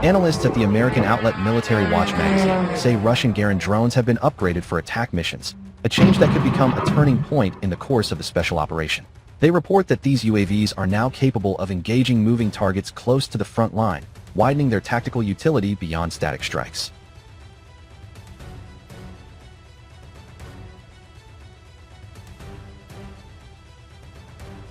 Analysts at the American outlet Military Watch magazine say Russian Garin drones have been upgraded for attack missions, a change that could become a turning point in the course of the special operation. They report that these UAVs are now capable of engaging moving targets close to the front line, widening their tactical utility beyond static strikes.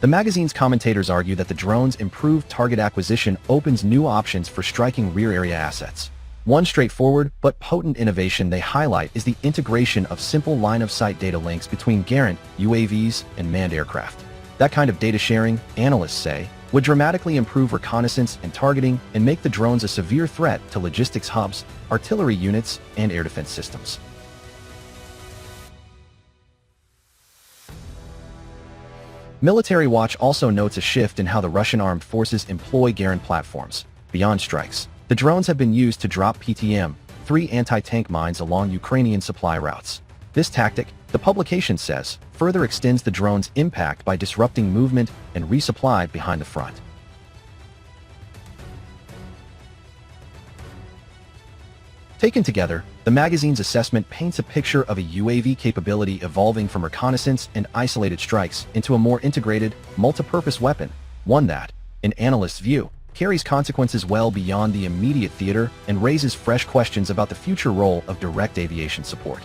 The magazine's commentators argue that the drone's improved target acquisition opens new options for striking rear-area assets. One straightforward but potent innovation they highlight is the integration of simple line-of-sight data links between Garin, UAVs, and manned aircraft. That kind of data sharing, analysts say, would dramatically improve reconnaissance and targeting and make the drones a severe threat to logistics hubs, artillery units, and air defense systems. Military Watch also notes a shift in how the Russian armed forces employ Garin platforms. Beyond strikes, the drones have been used to drop PTM-3 anti-tank mines along Ukrainian supply routes. This tactic, the publication says, further extends the drone's impact by disrupting movement and resupply behind the front. Taken together, the magazine's assessment paints a picture of a UAV capability evolving from reconnaissance and isolated strikes into a more integrated, multi-purpose weapon, one that, in analysts' view, carries consequences well beyond the immediate theater and raises fresh questions about the future role of direct aviation support.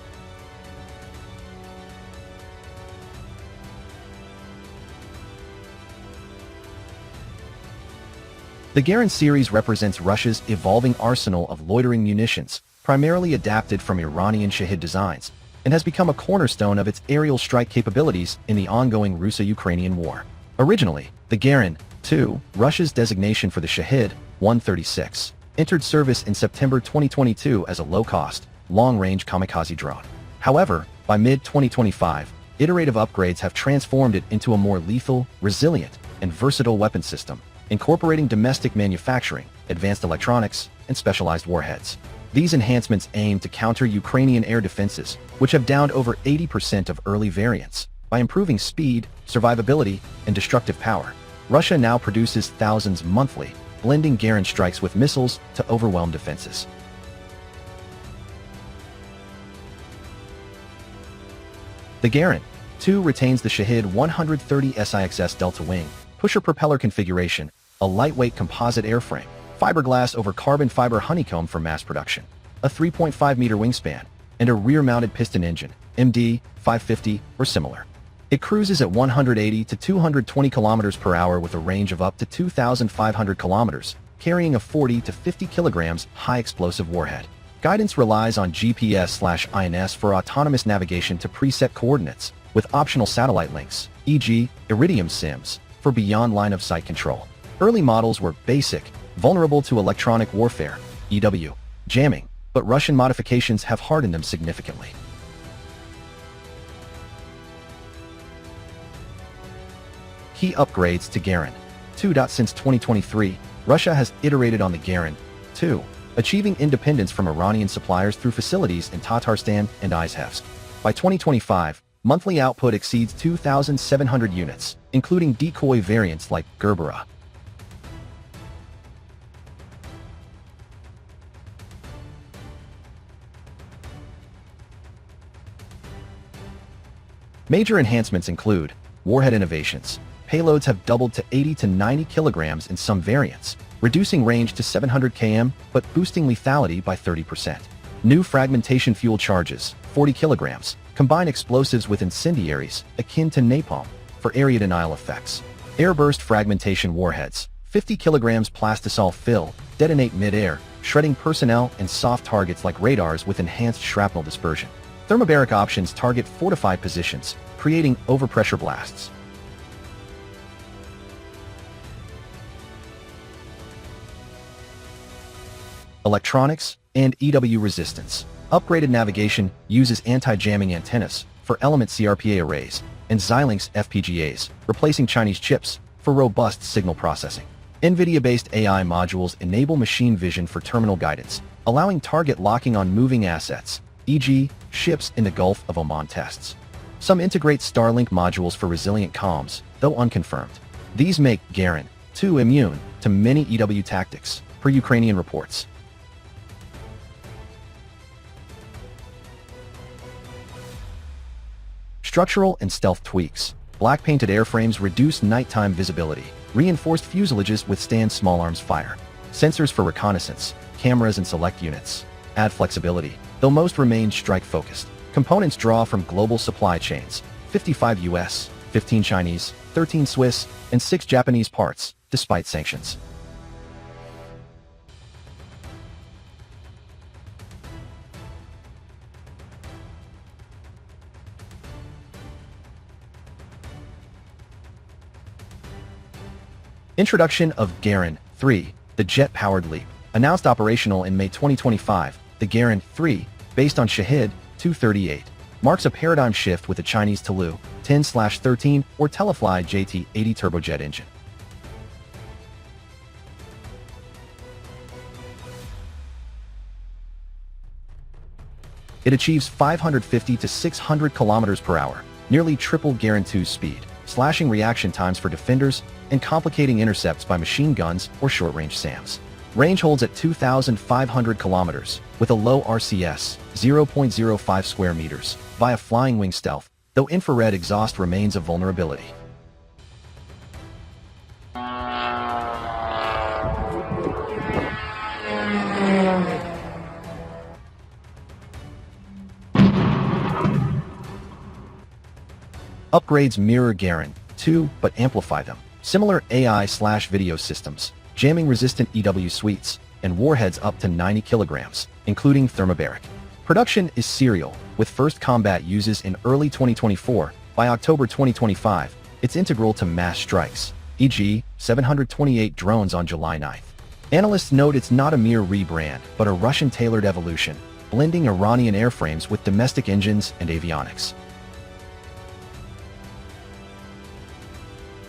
The Garin series represents Russia's evolving arsenal of loitering munitions, primarily adapted from Iranian Shahid designs, and has become a cornerstone of its aerial strike capabilities in the ongoing Russo-Ukrainian war. Originally, the Garin, 2, Russia's designation for the Shahid 136, entered service in September 2022 as a low-cost, long-range kamikaze drone. However, by mid-2025, iterative upgrades have transformed it into a more lethal, resilient, and versatile weapon system, incorporating domestic manufacturing, advanced electronics, and specialized warheads. These enhancements aim to counter Ukrainian air defenses, which have downed over 80% of early variants. By improving speed, survivability, and destructive power, Russia now produces thousands monthly, blending Garin strikes with missiles to overwhelm defenses. The Garin, 2 retains the Shahid 130 SIXS delta wing, pusher propeller configuration, a lightweight composite airframe, fiberglass over carbon fiber honeycomb for mass production, a 3.5-meter wingspan, and a rear-mounted piston engine, MD 550 or similar. It cruises at 180 to 220 kilometers per hour with a range of up to 2,500 kilometers, carrying a 40 to 50 kilograms high-explosive warhead. Guidance relies on GPS/INS for autonomous navigation to preset coordinates, with optional satellite links, e.g., Iridium SIMs, for beyond line-of-sight control. Early models were basic, vulnerable to electronic warfare, EW, jamming, but Russian modifications have hardened them significantly. Key upgrades to Garin 2. Since 2023, Russia has iterated on the Garin 2, achieving independence from Iranian suppliers through facilities in Tatarstan and Izhevsk. By 2025, monthly output exceeds 2,700 units, including decoy variants like Gerbera. Major enhancements include warhead innovations. Payloads have doubled to 80 to 90 kilograms in some variants, reducing range to 700 km but boosting lethality by 30%. New fragmentation fuel charges, 40 kilograms, combine explosives with incendiaries, akin to napalm, for area denial effects. Airburst fragmentation warheads, 50 kilograms plastisol fill, detonate mid-air, shredding personnel and soft targets like radars with enhanced shrapnel dispersion. Thermobaric options target fortified positions, creating overpressure blasts. electronics, and EW resistance. Upgraded navigation uses anti-jamming antennas for element CRPA arrays and Xilinx FPGAs, replacing Chinese chips for robust signal processing. NVIDIA-based AI modules enable machine vision for terminal guidance, allowing target locking on moving assets, e.g., ships in the Gulf of Oman tests. Some integrate Starlink modules for resilient comms, though unconfirmed. These make Garin 2 immune to many EW tactics, per Ukrainian reports. Structural and stealth tweaks. Black-painted airframes reduce nighttime visibility. Reinforced fuselages withstand small arms fire. Sensors for reconnaissance, cameras and select units. Add flexibility, though most remain strike-focused. Components draw from global supply chains, 55 US, 15 Chinese, 13 Swiss, and 6 Japanese parts, despite sanctions. Introduction of Garin 3, the jet-powered leap. Announced operational in May 2025, the Garin 3, based on Shahid 238, marks a paradigm shift with the Chinese Tulu 10/13 or Telefly JT80 turbojet engine. It achieves 550 to 600 kilometers per hour, nearly triple Garin 2's speed, slashing reaction times for defenders and complicating intercepts by machine guns or short-range SAMs. Range holds at 2,500 kilometers, with a low RCS, 0.05 square meters, via flying wing stealth, though infrared exhaust remains a vulnerability. Upgrades mirror Garin 2, but amplify them. Similar AI/video systems, jamming-resistant EW suites, and warheads up to 90 kilograms, including thermobaric. Production is serial, with first combat uses in early 2024. By October 2025, it's integral to mass strikes, e.g., 728 drones on July 9th. Analysts note it's not a mere rebrand, but a Russian-tailored evolution, blending Iranian airframes with domestic engines and avionics.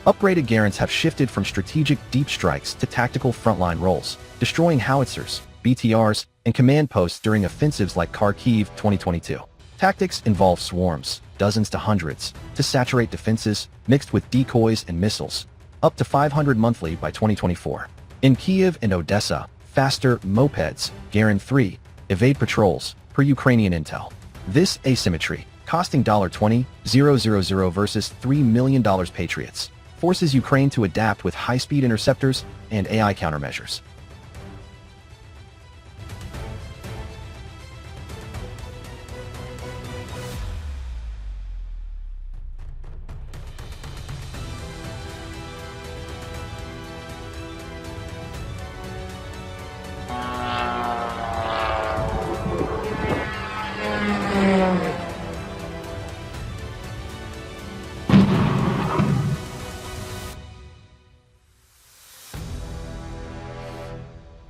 Upgraded Garins have shifted from strategic deep strikes to tactical frontline roles, destroying howitzers, BTRs, and command posts during offensives like Kharkiv 2022. Tactics involve swarms, dozens to hundreds, to saturate defenses, mixed with decoys and missiles, up to 500 monthly by 2024. In Kyiv and Odessa, faster mopeds, Garin 3, evade patrols, per Ukrainian intel. This asymmetry, costing $20,000 versus $3 million Patriots, forces Ukraine to adapt with high-speed interceptors and AI countermeasures.